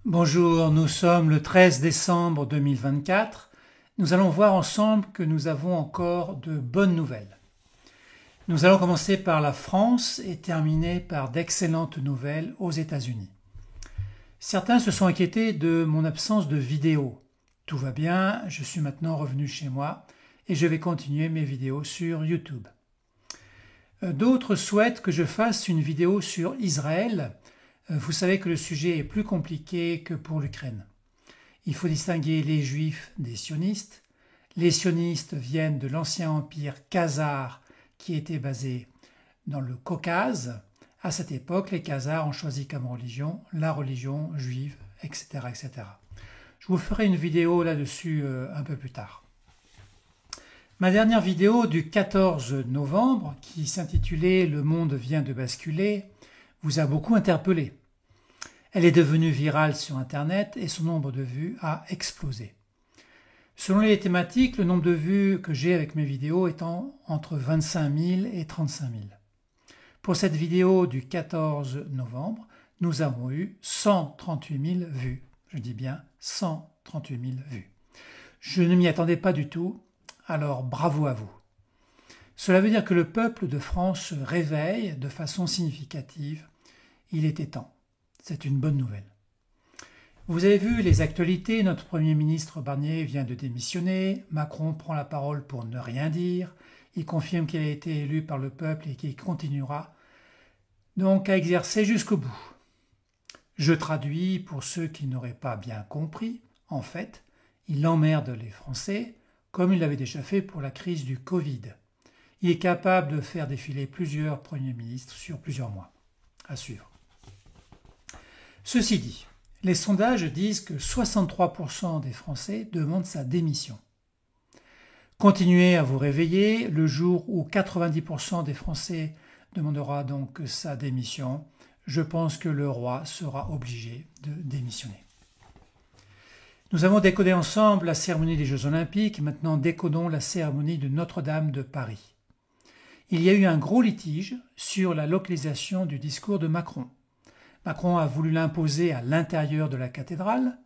Bonjour, nous sommes le 13 décembre 2024. Nous allons voir ensemble que nous avons encore de bonnes nouvelles. Nous allons commencer par la France et terminer par d'excellentes nouvelles aux États-Unis. Certains se sont inquiétés de mon absence de vidéo. Tout va bien, je suis maintenant revenu chez moi et je vais continuer mes vidéos sur YouTube. D'autres souhaitent que je fasse une vidéo sur Israël. Vous savez que le sujet est plus compliqué que pour l'Ukraine. Il faut distinguer les Juifs des sionistes. Les sionistes viennent de l'ancien empire khazar qui était basé dans le Caucase. À cette époque, les Khazars ont choisi comme religion la religion juive, etc., etc. Je vous ferai une vidéo là-dessus un peu plus tard. Ma dernière vidéo du 14 novembre, qui s'intitulait « Le monde vient de basculer », vous a beaucoup interpellé. Elle est devenue virale sur Internet et son nombre de vues a explosé. Selon les thématiques, le nombre de vues que j'ai avec mes vidéos étant entre 25 000 et 35 000. Pour cette vidéo du 14 novembre, nous avons eu 138 000 vues. Je dis bien 138 000 vues. Je ne m'y attendais pas du tout, alors bravo à vous. Cela veut dire que le peuple de France se réveille de façon significative. Il était temps. C'est une bonne nouvelle. Vous avez vu les actualités, notre Premier ministre Barnier vient de démissionner, Macron prend la parole pour ne rien dire, il confirme qu'il a été élu par le peuple et qu'il continuera donc à exercer jusqu'au bout. Je traduis pour ceux qui n'auraient pas bien compris, en fait, il emmerde les Français comme il l'avait déjà fait pour la crise du Covid. Il est capable de faire défiler plusieurs premiers ministres sur plusieurs mois. À suivre. Ceci dit, les sondages disent que 63% des Français demandent sa démission. Continuez à vous réveiller le jour où 90% des Français demandera donc sa démission. Je pense que le roi sera obligé de démissionner. Nous avons décodé ensemble la cérémonie des Jeux Olympiques, maintenant décodons la cérémonie de Notre-Dame de Paris. Il y a eu un gros litige sur la localisation du discours de Macron. Macron a voulu l'imposer à l'intérieur de la cathédrale.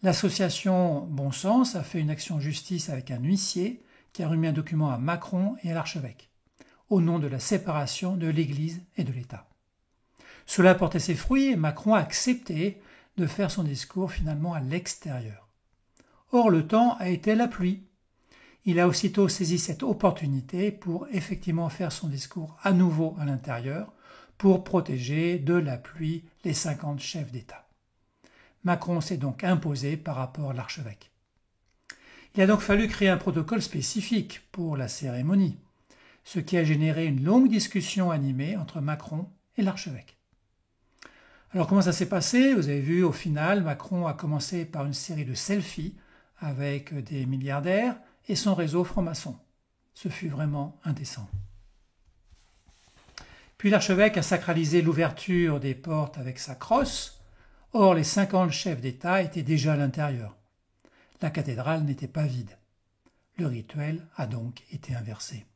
L'association Bon Sens a fait une action en justice avec un huissier qui a remis un document à Macron et à l'archevêque, au nom de la séparation de l'Église et de l'État. Cela a porté ses fruits et Macron a accepté de faire son discours finalement à l'extérieur. Or, le temps a été la pluie. Il a aussitôt saisi cette opportunité pour effectivement faire son discours à nouveau à l'intérieur, pour protéger de la pluie les 50 chefs d'État. Macron s'est donc imposé par rapport à l'archevêque. Il a donc fallu créer un protocole spécifique pour la cérémonie, ce qui a généré une longue discussion animée entre Macron et l'archevêque. Alors comment ça s'est passé? Vous avez vu, au final, Macron a commencé par une série de selfies avec des milliardaires et son réseau franc-maçon. Ce fut vraiment indécent. Puis l'archevêque a sacralisé l'ouverture des portes avec sa crosse. Or, les 50 chefs d'État étaient déjà à l'intérieur. La cathédrale n'était pas vide. Le rituel a donc été inversé.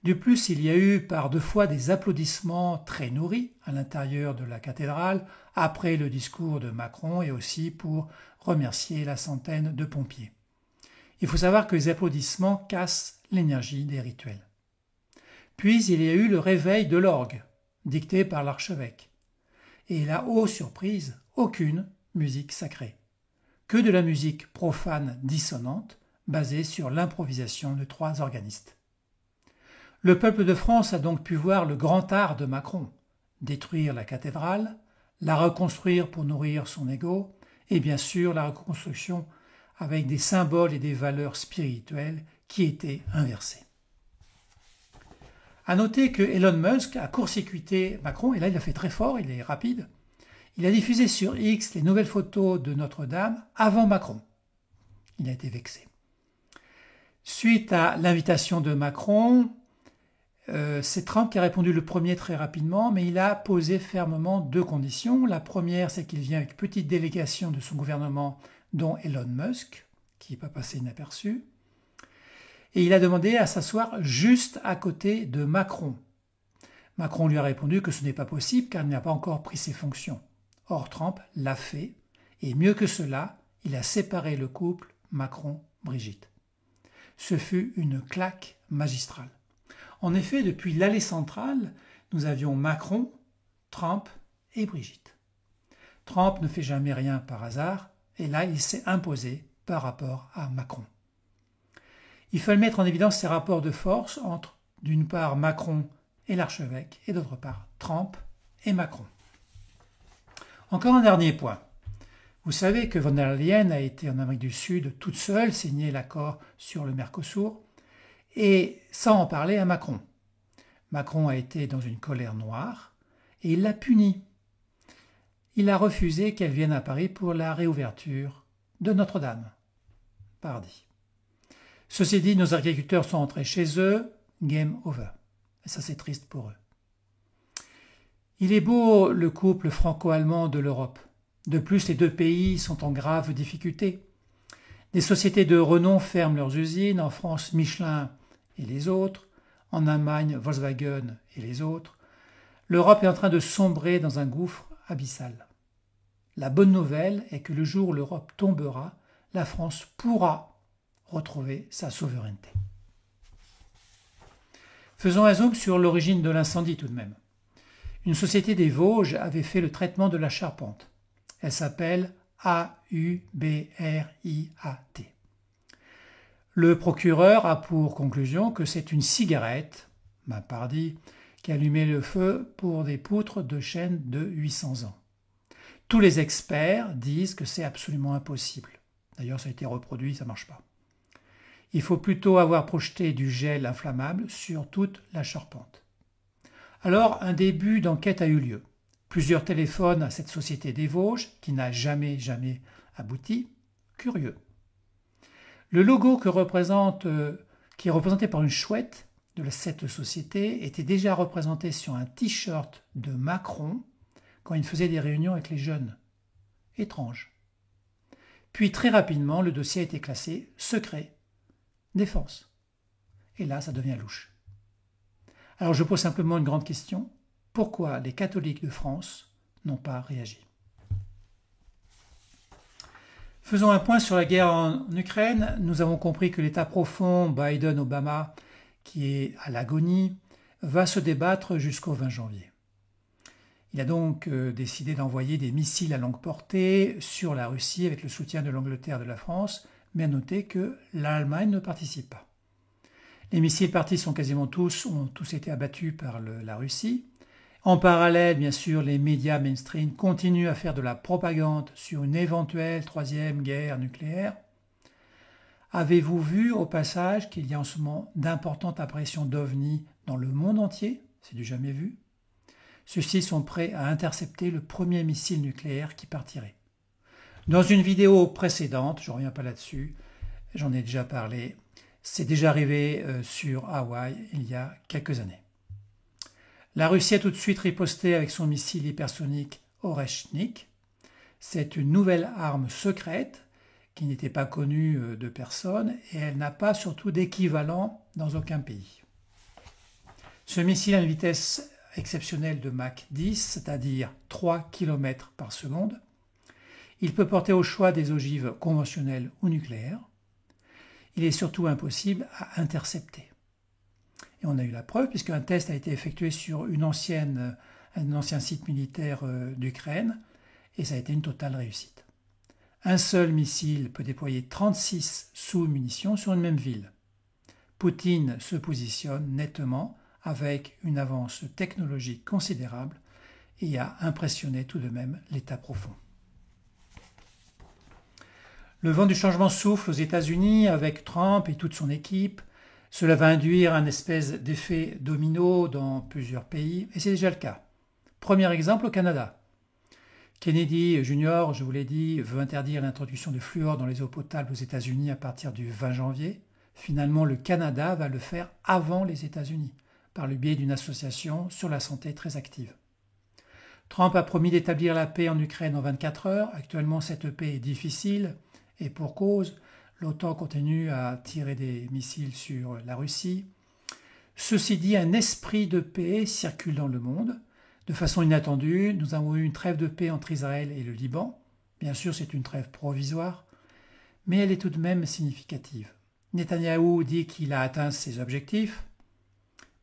De plus, il y a eu par deux fois des applaudissements très nourris à l'intérieur de la cathédrale après le discours de Macron et aussi pour remercier la centaine de pompiers. Il faut savoir que les applaudissements cassent l'énergie des rituels. Puis il y a eu le réveil de l'orgue, dicté par l'archevêque. Et là, ô surprise, aucune musique sacrée. Que de la musique profane dissonante, basée sur l'improvisation de 3 organistes. Le peuple de France a donc pu voir le grand art de Macron, détruire la cathédrale, la reconstruire pour nourrir son ego, et bien sûr la reconstruction avec des symboles et des valeurs spirituelles qui étaient inversées. À noter que Elon Musk a court-circuité Macron, et là il a fait très fort, il est rapide. Il a diffusé sur X les nouvelles photos de Notre-Dame avant Macron. Il a été vexé. Suite à l'invitation de Macron, c'est Trump qui a répondu le premier très rapidement, mais il a posé fermement 2 conditions. La première, c'est qu'il vient avec une petite délégation de son gouvernement, dont Elon Musk, qui n'est pas passé inaperçu. Et il a demandé à s'asseoir juste à côté de Macron. Macron lui a répondu que ce n'est pas possible car il n'a pas encore pris ses fonctions. Or, Trump l'a fait Et mieux que cela, il a séparé le couple Macron-Brigitte. Ce fut une claque magistrale. En effet, depuis l'allée centrale, nous avions Macron, Trump et Brigitte. Trump ne fait jamais rien par hasard, et là, il s'est imposé par rapport à Macron. Il fallait mettre en évidence ces rapports de force entre, d'une part, Macron et l'archevêque, et d'autre part, Trump et Macron. Encore un dernier point. Vous savez que von der Leyen a été en Amérique du Sud toute seule signer l'accord sur le Mercosur, et sans en parler à Macron. Macron a été dans une colère noire, et il l'a punie. Il a refusé qu'elle vienne à Paris pour la réouverture de Notre-Dame. Pardi. Ceci dit, nos agriculteurs sont rentrés chez eux, game over. Et ça, c'est triste pour eux. Il est beau le couple franco-allemand de l'Europe. De plus, les deux pays sont en grave difficulté. Des sociétés de renom ferment leurs usines, en France Michelin et les autres, en Allemagne Volkswagen et les autres. L'Europe est en train de sombrer dans un gouffre abyssal. La bonne nouvelle est que le jour où l'Europe tombera, la France pourra retrouver sa souveraineté. Faisons un zoom sur l'origine de l'incendie tout de même. Une société des Vosges avait fait le traitement de la charpente. Elle s'appelle AUBRIAT. Le procureur a pour conclusion que c'est une cigarette, pardi, qui allumait le feu pour des poutres de chêne de 800 ans. Tous les experts disent que c'est absolument impossible. D'ailleurs, ça a été reproduit, ça ne marche pas. Il faut plutôt avoir projeté du gel inflammable sur toute la charpente. Alors, un début d'enquête a eu lieu. Plusieurs téléphones à cette société des Vosges, qui n'a jamais abouti. Curieux. Le logo qui est représenté par une chouette de cette société était déjà représenté sur un t-shirt de Macron quand il faisait des réunions avec les jeunes. Étrange. Puis très rapidement, le dossier a été classé secret, défense. Et là, ça devient louche. Alors je pose simplement une grande question. Pourquoi les catholiques de France n'ont pas réagi? Faisons un point sur la guerre en Ukraine. Nous avons compris que l'État profond Biden-Obama, qui est à l'agonie, va se débattre jusqu'au 20 janvier. Il a donc décidé d'envoyer des missiles à longue portée sur la Russie avec le soutien de l'Angleterre et de la France, mais à noter que l'Allemagne ne participe pas. Les missiles partis ont tous été abattus par la Russie. En parallèle, bien sûr, les médias mainstream continuent à faire de la propagande sur une éventuelle troisième guerre nucléaire. Avez-vous vu au passage qu'il y a en ce moment d'importantes apparitions d'OVNI dans le monde entier? C'est du jamais vu. Ceux-ci sont prêts à intercepter le premier missile nucléaire qui partirait. Dans une vidéo précédente, je ne reviens pas là-dessus, j'en ai déjà parlé, c'est déjà arrivé sur Hawaï il y a quelques années. La Russie a tout de suite riposté avec son missile hypersonique Oreshnik. C'est une nouvelle arme secrète qui n'était pas connue de personne et elle n'a pas surtout d'équivalent dans aucun pays. Ce missile a une vitesse exceptionnelle de Mach 10, c'est-à-dire 3 km par seconde. Il peut porter au choix des ogives conventionnelles ou nucléaires. Il est surtout impossible à intercepter. Et on a eu la preuve puisqu'un test a été effectué sur un ancien site militaire d'Ukraine et ça a été une totale réussite. Un seul missile peut déployer 36 sous-munitions sur une même ville. Poutine se positionne nettement avec une avance technologique considérable et a impressionné tout de même l'État profond. Le vent du changement souffle aux États-Unis avec Trump et toute son équipe. Cela va induire un espèce d'effet domino dans plusieurs pays, et c'est déjà le cas. Premier exemple au Canada. Kennedy Jr., je vous l'ai dit, veut interdire l'introduction de fluor dans les eaux potables aux États-Unis à partir du 20 janvier. Finalement, le Canada va le faire avant les États-Unis, par le biais d'une association sur la santé très active. Trump a promis d'établir la paix en Ukraine en 24 heures. Actuellement, cette paix est difficile, et pour cause, l'OTAN continue à tirer des missiles sur la Russie. Ceci dit, un esprit de paix circule dans le monde. De façon inattendue, nous avons eu une trêve de paix entre Israël et le Liban, Bien sûr, c'est une trêve provisoire, mais elle est tout de même significative. Netanyahou dit qu'il a atteint ses objectifs.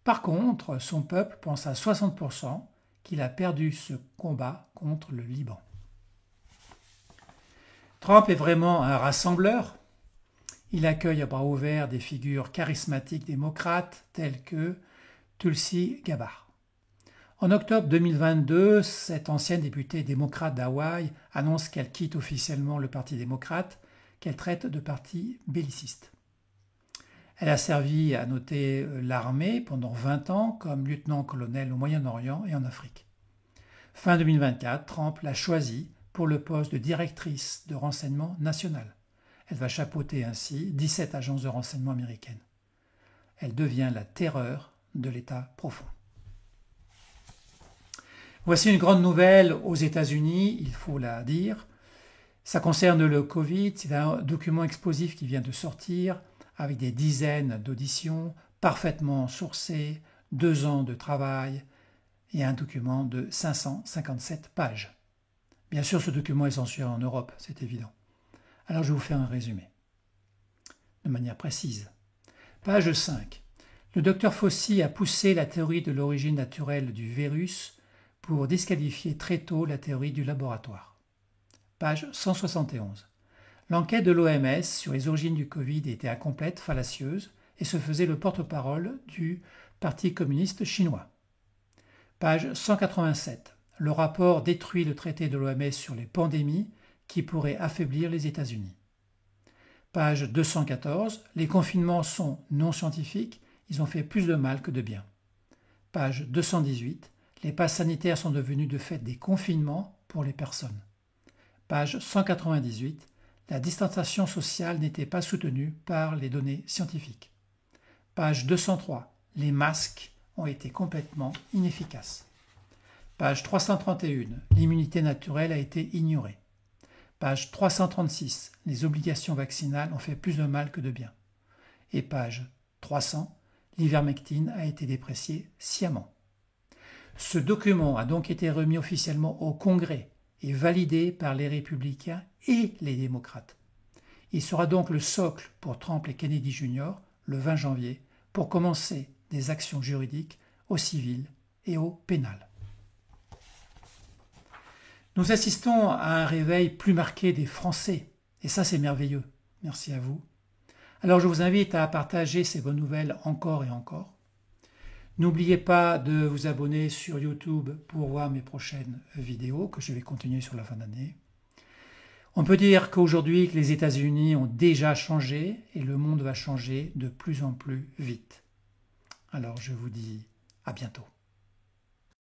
Par contre, son peuple pense à 60% qu'il a perdu ce combat contre le Liban. Trump est vraiment un rassembleur. Il accueille à bras ouverts des figures charismatiques démocrates telles que Tulsi Gabbard. En octobre 2022, cette ancienne députée démocrate d'Hawaï annonce qu'elle quitte officiellement le Parti démocrate, qu'elle traite de parti belliciste. Elle a servi, à noter, l'armée pendant 20 ans comme lieutenant-colonel au Moyen-Orient et en Afrique. Fin 2024, Trump l'a choisie pour le poste de directrice de renseignement national. Elle va chapeauter ainsi 17 agences de renseignement américaines. Elle devient la terreur de l'État profond. Voici une grande nouvelle aux États-Unis, il faut la dire. Ça concerne le Covid, c'est un document explosif qui vient de sortir avec des dizaines d'auditions parfaitement sourcées, 2 ans de travail et un document de 557 pages. Bien sûr, ce document est censuré en Europe, c'est évident. Alors je vais vous faire un résumé, de manière précise. Page 5. Le docteur Fauci a poussé la théorie de l'origine naturelle du virus pour disqualifier très tôt la théorie du laboratoire. Page 171. L'enquête de l'OMS sur les origines du Covid était incomplète, fallacieuse, et se faisait le porte-parole du Parti communiste chinois. Page 187. Le rapport détruit le traité de l'OMS sur les pandémies qui pourrait affaiblir les États-Unis. Page 214. Les confinements sont non scientifiques, ils ont fait plus de mal que de bien. Page 218. Les passes sanitaires sont devenus de fait des confinements pour les personnes. Page 198. La distanciation sociale n'était pas soutenue par les données scientifiques. Page 203. Les masques ont été complètement inefficaces. Page 331. L'immunité naturelle a été ignorée. Page 336. Les obligations vaccinales ont fait plus de mal que de bien. Et page 300. L'ivermectine a été dépréciée sciemment. Ce document a donc été remis officiellement au Congrès et validé par les républicains et les démocrates. Il sera donc le socle pour Trump et Kennedy Jr. le 20 janvier pour commencer des actions juridiques au civil et au pénal. Nous assistons à un réveil plus marqué des Français, et ça c'est merveilleux. Merci à vous. Alors je vous invite à partager ces bonnes nouvelles encore et encore. N'oubliez pas de vous abonner sur YouTube pour voir mes prochaines vidéos que je vais continuer sur la fin d'année. On peut dire qu'aujourd'hui que les États-Unis ont déjà changé et le monde va changer de plus en plus vite. Alors je vous dis à bientôt.